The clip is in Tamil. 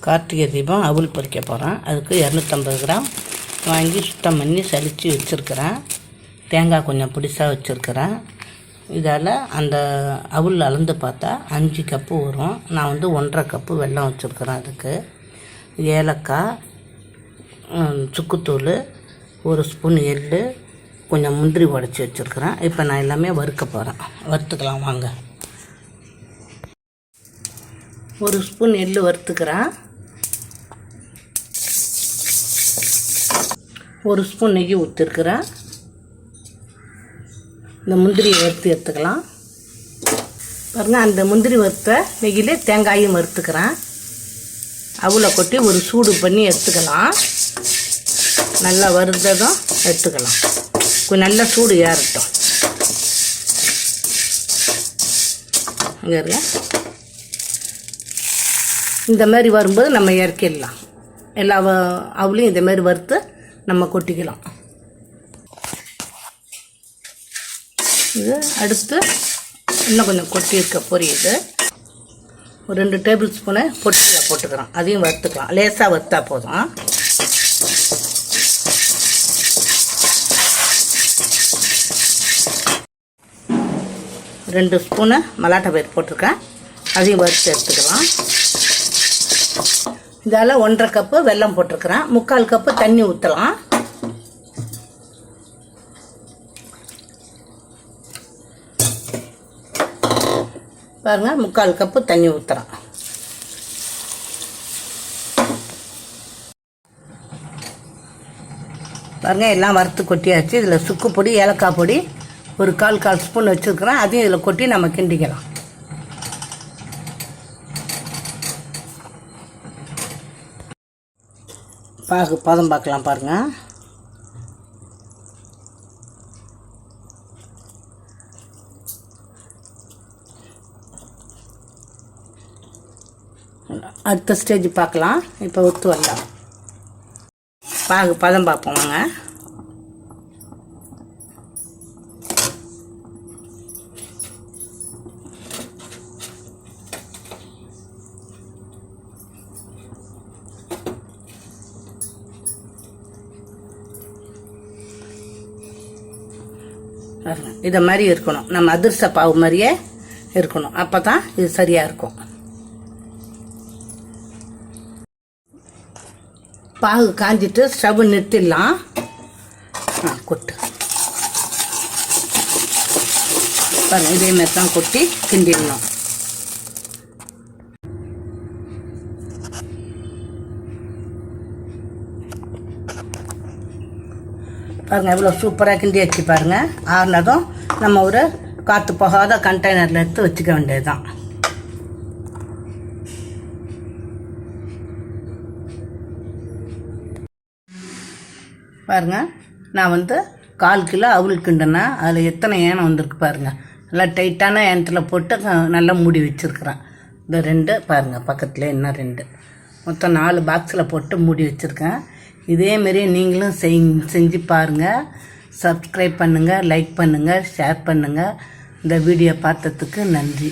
கார்த்திகை தீபம் அவல் பொரிக்க போகிறேன். அதுக்கு 250 கிராம் வாங்கி சுத்தம் பண்ணி சலித்து வச்சுருக்கிறேன். தேங்காய் கொஞ்சம் பிடிசாக வச்சுருக்கிறேன். இதால் அந்த அவல் அளந்து பார்த்தா 5 கப்பு வரும். நான் 1.5 கப்பு வெல்லம் வச்சுருக்கிறேன். அதுக்கு ஏலக்காய், சுக்குத்தூள், 1 ஸ்பூன் எள், கொஞ்சம் முந்திரி உடச்சி வச்சுருக்கிறேன். இப்போ நான் எல்லாமே வறுக்க போகிறேன். வறுத்துக்கலாம் வாங்க. 1 ஸ்பூன் எள் வறுத்துக்கிறேன். 1 ஸ்பூன் நெய் ஊற்றிருக்கிறேன். இந்த முந்திரியை வறுத்து எடுத்துக்கலாம். பாருங்கள், அந்த முந்திரி வறுத்த நெய்யிலே தேங்காயும் வறுத்துக்கிறேன். அவலை கொட்டி ஒரு சூடு பண்ணி எடுத்துக்கலாம். நல்லா வறுத்ததும் எடுத்துக்கலாம். கொஞ்சம் நல்லா சூடு ஏறட்டும். இங்கே இருங்க. இந்த மாதிரி வரும்போது நம்ம இறக்கிடலாம். எல்லா அவளையும் இந்த மாதிரி வறுத்து நம்ம கொட்டிக்கலாம். இது அடுத்து இன்னும் கொஞ்சம் கொட்டி இருக்க பொரியுது. ஒரு 2 டேபிள் ஸ்பூனு பொட்டியில் போட்டுக்கிறோம். அதையும் வறுத்துக்கலாம். லேசாக வறுத்தா போதும். ரெண்டு ஸ்பூனு மலாட்டை பயிர் போட்டிருக்கேன். அதையும் வறுத்து எடுத்துக்கலாம். இதால் 1.5 கப்பு வெல்லம் போட்டிருக்கிறேன். 3/4 கப்பு தண்ணி ஊற்றலாம். பாருங்கள், 3/4 கப்பு தண்ணி ஊற்றுறேன். பாருங்கள், எல்லாம் வறுத்து கொட்டியாச்சு. இதில் சுக்கு பொடி, ஏலக்காய் பொடி ஒரு 1/4 ஸ்பூன் வச்சுருக்கிறேன். அதையும் இதில் கொட்டி நம்ம கிண்டிக்கலாம். பதம் பார்க்கலாம். பாருங்கள், அடுத்த ஸ்டேஜ் பார்க்கலாம். இப்போ ஊற்று வரலாம். பதம் பார்ப்போம் வாங்க. இதை மாதிரி இருக்கணும். நம்ம அதிர்ச பாவு மாதிரியே இருக்கணும். அப்போ தான் இது சரியாக இருக்கும். பாகு காஞ்சிட்டு ஸ்டவ் நிறுத்திடலாம். கொட்டு பாருங்கள், இதே மாதிரி தான் கொட்டி கிண்டிடணும். பாருங்கள், எவ்வளோ சூப்பராக கிண்டி வச்சு பாருங்கள். ஆறுனதும் நம்ம ஒரு காற்று போகாத கண்டெய்னரில் எடுத்து வச்சுக்க வேண்டியது தான். பாருங்கள், நான் 1/4 கிலோ அவல் கிண்டுனா அதில் எத்தனை ஏனம் வந்திருக்கு பாருங்கள். நல்லா டைட்டான ஏனத்தில் போட்டு நல்லா மூடி வச்சுருக்குறேன். இந்த 2 பாருங்கள், பக்கத்தில் இன்னும் 2, மொத்தம் 4 பாக்ஸில் போட்டு மூடி வச்சுருக்கேன். இதேமாரி நீங்களும் செஞ்சு பாருங்கள். சப்ஸ்கிரைப் பண்ணுங்கள், லைக் பண்ணுங்கள், ஷேர் பண்ணுங்கள். இந்த வீடியோ பார்த்ததுக்கு நன்றி.